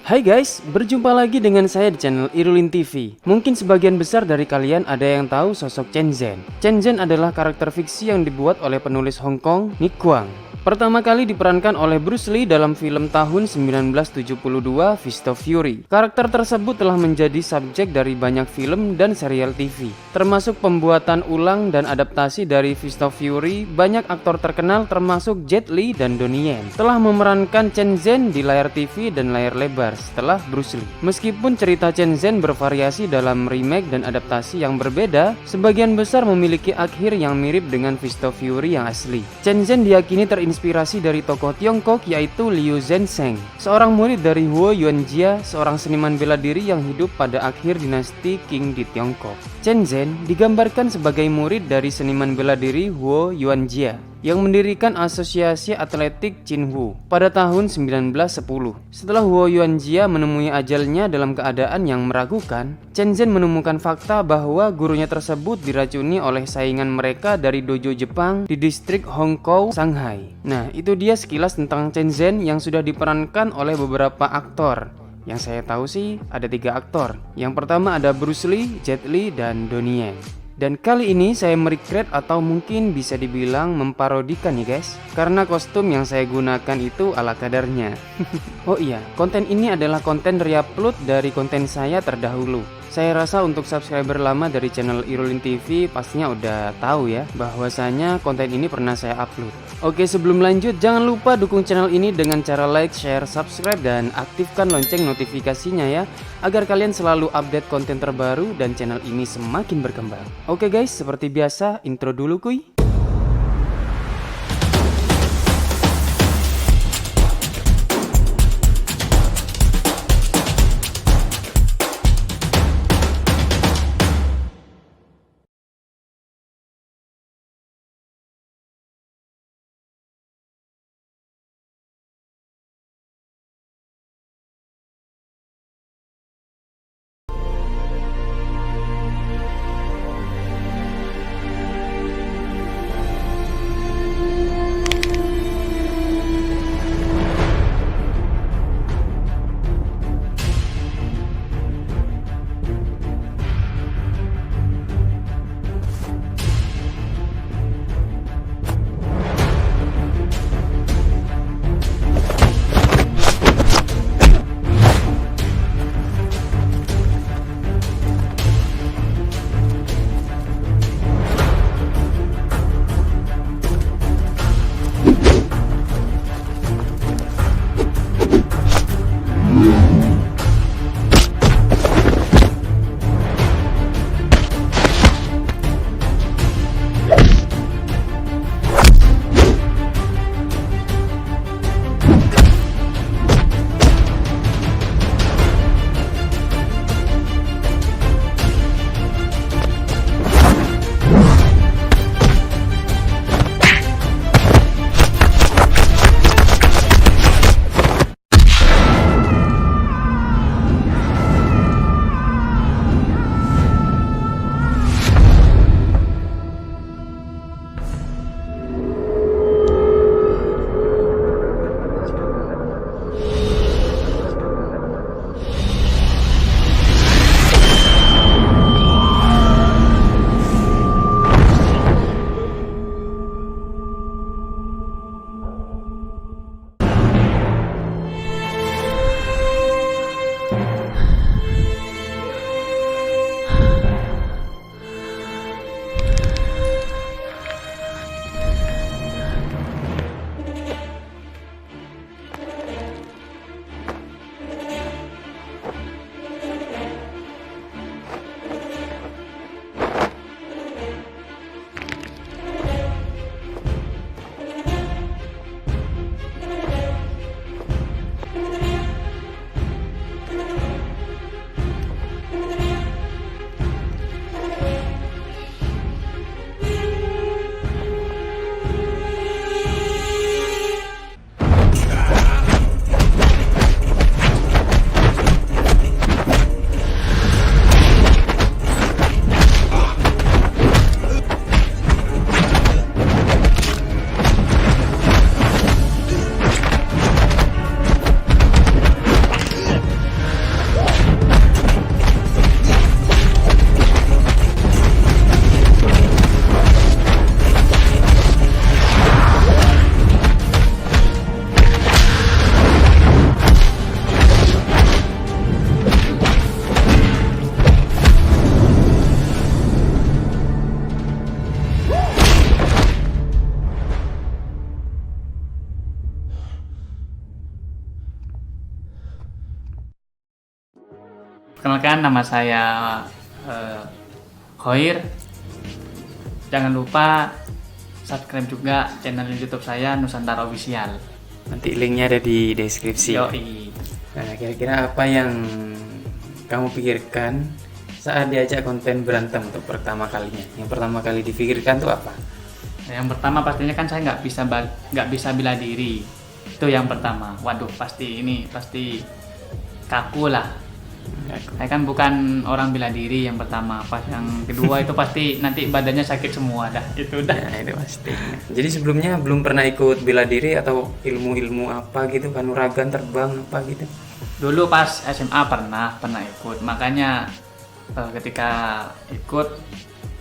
Hai guys, berjumpa lagi dengan saya di channel Irulin TV. Mungkin sebagian besar dari kalian ada yang tahu sosok Chen Zhen. Chen Zhen adalah karakter fiksi yang dibuat oleh penulis Hong Kong, Nick Huang. Pertama kali diperankan oleh Bruce Lee dalam film tahun 1972 Fist of Fury. Karakter tersebut telah menjadi subjek dari banyak film dan serial TV, termasuk pembuatan ulang dan adaptasi dari Fist of Fury. Banyak aktor terkenal termasuk Jet Li dan Donnie Yen telah memerankan Chen Zhen di layar TV dan layar lebar setelah Bruce Lee. Meskipun cerita Chen Zhen bervariasi dalam remake dan adaptasi yang berbeda, sebagian besar memiliki akhir yang mirip dengan Fist of Fury yang asli. Chen Zhen diyakini terinspirasi dari tokoh Tiongkok yaitu Liu Zhensheng, seorang murid dari Huo Yuanjia, seorang seniman bela diri yang hidup pada akhir dinasti Qing di Tiongkok. Chen Zhen digambarkan sebagai murid dari seniman bela diri Huo Yuanjia yang mendirikan Asosiasi Atletik Qinhu pada tahun 1910. Setelah Huo Yuanjia menemui ajalnya dalam keadaan yang meragukan, Chen Zhen menemukan fakta bahwa gurunya tersebut diracuni oleh saingan mereka dari dojo Jepang di distrik Hongkou, Shanghai. Nah, itu dia sekilas tentang Chen Zhen yang sudah diperankan oleh beberapa aktor. Yang saya tahu sih ada 3 aktor. Yang pertama ada Bruce Lee, Jet Li, dan Donnie Yen. Dan kali ini saya merecreate atau mungkin bisa dibilang memparodikan nih guys, karena kostum yang saya gunakan itu ala kadarnya. Oh iya, konten ini adalah konten reupload dari konten saya terdahulu. Saya rasa untuk subscriber lama dari channel Irulin TV pastinya udah tahu ya bahwasanya konten ini pernah saya upload. Oke, sebelum lanjut jangan lupa dukung channel ini dengan cara like, share, subscribe, dan aktifkan lonceng notifikasinya ya, agar kalian selalu update konten terbaru dan channel ini semakin berkembang. Oke guys, seperti biasa intro dulu kuy. Perkenalkan, nama saya Khoir. Jangan lupa subscribe juga channel YouTube saya Nusantara Official. Nanti linknya ada di deskripsi. Yoi. Nah, kira-kira apa yang kamu pikirkan saat diajak konten berantem untuk pertama kalinya? Yang pertama kali dipikirkan tuh apa? Yang pertama pastinya kan saya nggak bisa bela diri. Itu yang pertama. Waduh, pasti kaku lah. Saya kan bukan orang bela diri yang pertama. Pas yang kedua itu pasti nanti badannya sakit semua dah. Itu udah. Nah, itu pasti. Jadi sebelumnya belum pernah ikut bela diri atau ilmu-ilmu apa gitu, kanuragan, terbang apa gitu? Dulu pas SMA pernah ikut. Makanya ketika ikut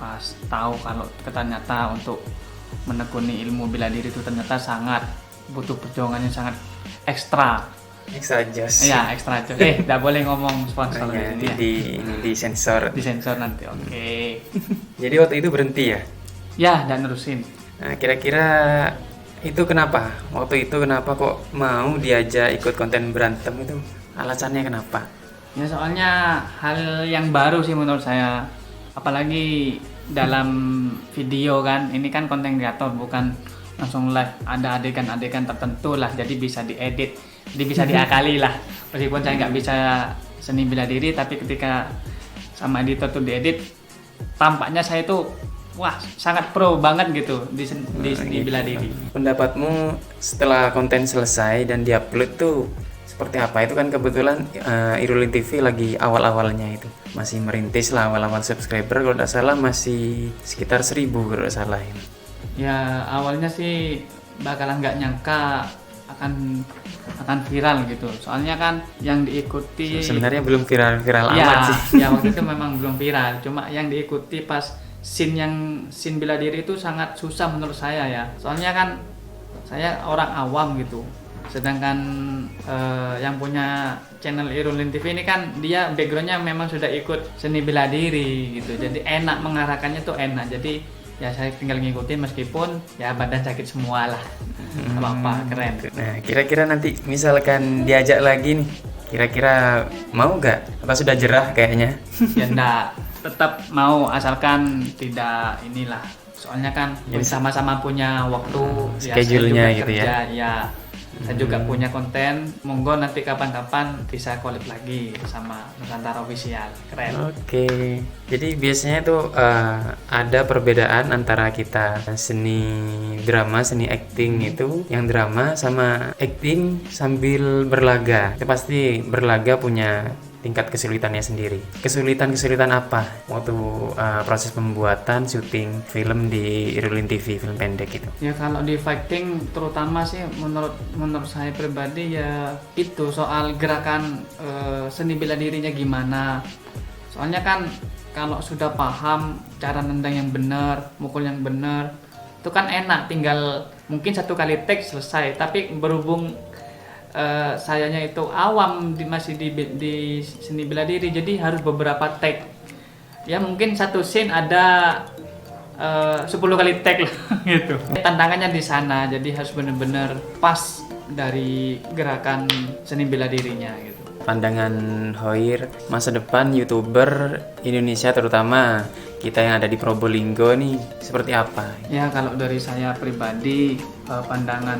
pas tahu kalau ternyata untuk menekuni ilmu bela diri itu ternyata sangat butuh perjuangannya sangat ekstra. Ekstra jos. Iya, ekstra jos. Nggak boleh ngomong sponsor Nah, di sini ya. di sensor. Di sensor nanti. Oke. Jadi waktu itu berhenti ya? Ya, dan nerusin. Nah, kira-kira itu kenapa? Waktu itu kenapa kok mau diajak ikut konten berantem itu? Alasannya kenapa? Ya soalnya hal yang baru sih menurut saya. Apalagi dalam video kan, ini kan konten kreator bukan langsung live, ada adegan-adegan tertentu lah, jadi bisa diedit, jadi bisa diakali lah. Meskipun saya nggak bisa seni bela diri, tapi ketika sama editor tuh diedit, tampaknya saya tuh wah sangat pro banget gitu di seni bela diri. Pendapatmu setelah konten selesai dan diupload tuh seperti apa? Itu kan kebetulan Irulin TV lagi awal-awalnya itu masih merintis lah, awal-awal subscriber kalau tidak salah masih sekitar 1000 kalau tidak salah ini. Ya awalnya sih bakalan nggak nyangka akan viral gitu. Soalnya kan yang diikuti Sebenarnya belum viral ya, amat sih. ya waktu itu memang belum viral. Cuma yang diikuti pas scene bela diri itu sangat susah menurut saya ya. Soalnya kan saya orang awam gitu. Sedangkan yang punya channel Irulin TV ini kan dia backgroundnya memang sudah ikut seni bela diri gitu. Jadi enak mengarahkannya tuh enak. Jadi ya saya tinggal ngikutin meskipun ya badan sakit semua lah. Apa keren. Nah, kira-kira nanti misalkan diajak lagi nih, kira-kira mau nggak? Apa sudah jerah kayaknya? Ya enggak, tetap mau asalkan tidak inilah. Soalnya kan sama-sama punya waktu schedule-nya ya, gitu kerja, ya. Saya juga punya konten, monggo nanti kapan-kapan bisa collab lagi sama Nusantara Official. Keren. Oke, jadi biasanya tuh ada perbedaan antara kita seni drama, seni acting itu, yang drama sama acting sambil berlaga. Itu pasti berlaga punya tingkat kesulitannya sendiri. Kesulitan apa waktu proses pembuatan syuting film di Irulin TV, film pendek itu? Ya kalau di fighting terutama sih menurut saya pribadi ya itu soal gerakan seni bela dirinya gimana. Soalnya kan kalau sudah paham cara nendang yang benar, mukul yang benar, itu kan enak, tinggal mungkin satu kali take selesai. Tapi berhubung sayanya itu awam masih di seni bela diri, jadi harus beberapa take. Ya mungkin satu scene ada 10 kali take lah gitu. Tantangannya di sana, jadi harus benar-benar pas dari gerakan seni bela dirinya gitu. Pandangan Khoir masa depan YouTuber Indonesia, terutama kita yang ada di Probolinggo nih, seperti apa? Ya kalau dari saya pribadi pandangan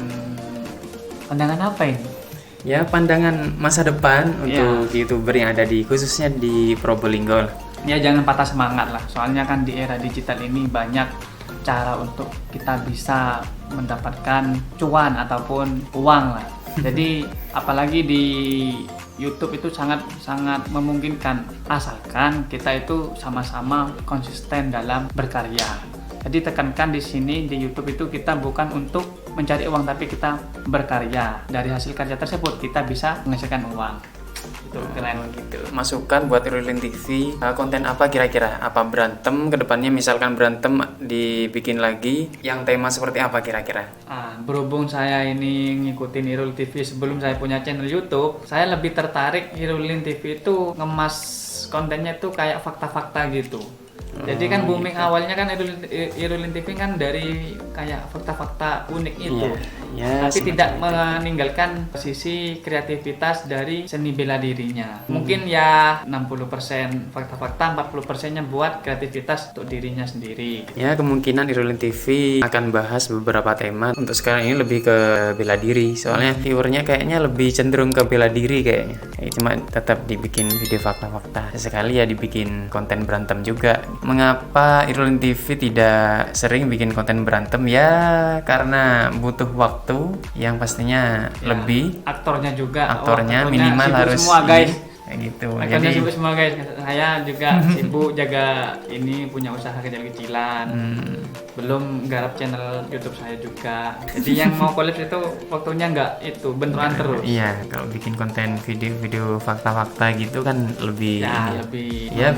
apa ini? Ya, pandangan masa depan untuk YouTuber yang ada khususnya di Probolinggo lah. Ya jangan patah semangat lah, soalnya kan di era digital ini banyak cara untuk kita bisa mendapatkan cuan ataupun uang lah. Jadi apalagi di YouTube itu sangat memungkinkan asalkan kita itu sama-sama konsisten dalam berkarya. Jadi tekankan di sini di YouTube itu kita bukan untuk mencari uang, tapi kita berkarya. Dari hasil karya tersebut kita bisa menghasilkan uang. Itu keren gitu. Masukan buat Irulin TV, konten apa kira-kira? Apa berantem kedepannya, misalkan berantem dibikin lagi, yang tema seperti apa kira-kira? Berhubung saya ini ngikutin Irulin TV sebelum saya punya channel YouTube, saya lebih tertarik Irulin TV itu ngemas kontennya itu kayak fakta-fakta gitu. Jadi kan booming awalnya kan Irulin TV kan dari kayak fakta-fakta unik itu. Tapi tidak meninggalkan sisi kreativitas dari seni bela dirinya. Mungkin ya 60% fakta-fakta, 40%-nya buat kreativitas untuk dirinya sendiri. Ya, kemungkinan Irulin TV akan bahas beberapa tema. Untuk sekarang ini lebih ke bela diri. Soalnya viewernya kayaknya lebih cenderung ke bela diri kayaknya. Cuma tetap dibikin video fakta-fakta. Sekali ya dibikin konten berantem juga. Mengapa Irulin TV tidak sering bikin konten berantem? Ya karena butuh waktu yang pastinya lebih. Aktornya minimal harus semua guys. Kayak gitu. Jadi sibuk semua guys. Saya juga sibuk jaga ini, punya usaha kecil-kecilan. Belum garap channel YouTube saya juga. Jadi yang mau collab itu waktunya nggak itu benturan terus. Iya, kalau bikin konten video fakta-fakta gitu kan lebih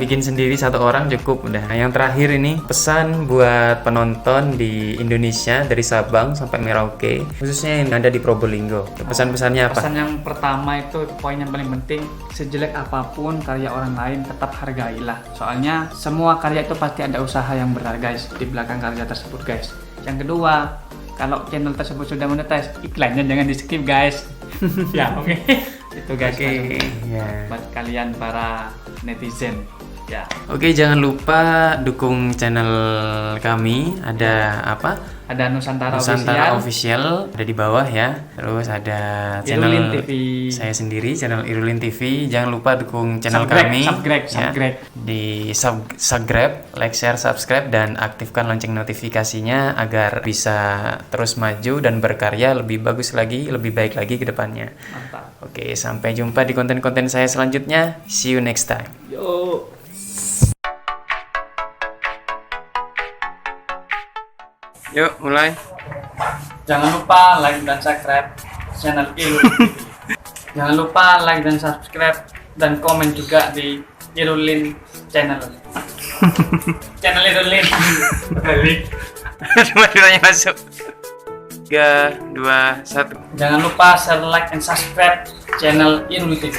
bikin sendiri satu orang cukup udah. Nah, yang terakhir ini pesan buat penonton di Indonesia dari Sabang sampai Merauke, khususnya yang ada di Probolinggo. Pesan-pesannya apa? Pesan yang pertama itu poin yang paling penting, sejelek apapun karya orang lain tetap hargailah. Soalnya semua karya itu pasti ada usaha yang berat guys di belakang karya tersebut guys. Yang kedua, kalau channel tersebut sudah monetize, iklannya jangan di skip guys. Ya oke. Itu guys. Buat kalian para netizen. Ya. Oke, jangan lupa dukung channel kami. Ada apa? Ada Nusantara Official ada di bawah ya. Terus ada channel Irulin TV. Saya sendiri, channel Irulin TV. Jangan lupa dukung channel kami. Subscribe. Di subscribe, like, share, subscribe, dan aktifkan lonceng notifikasinya agar bisa terus maju dan berkarya lebih bagus lagi, lebih baik lagi ke depannya. Mantap. Oke, sampai jumpa di konten-konten saya selanjutnya. See you next time. Yo. Yuk, mulai. Jangan lupa like dan subscribe channel Irulin TV. Jangan lupa like dan subscribe dan komen juga di Irulin channel. Channel Irulin. Cuma ditanya masuk. 3, 2, 1. Jangan lupa share, like, and subscribe channel Irulin TV.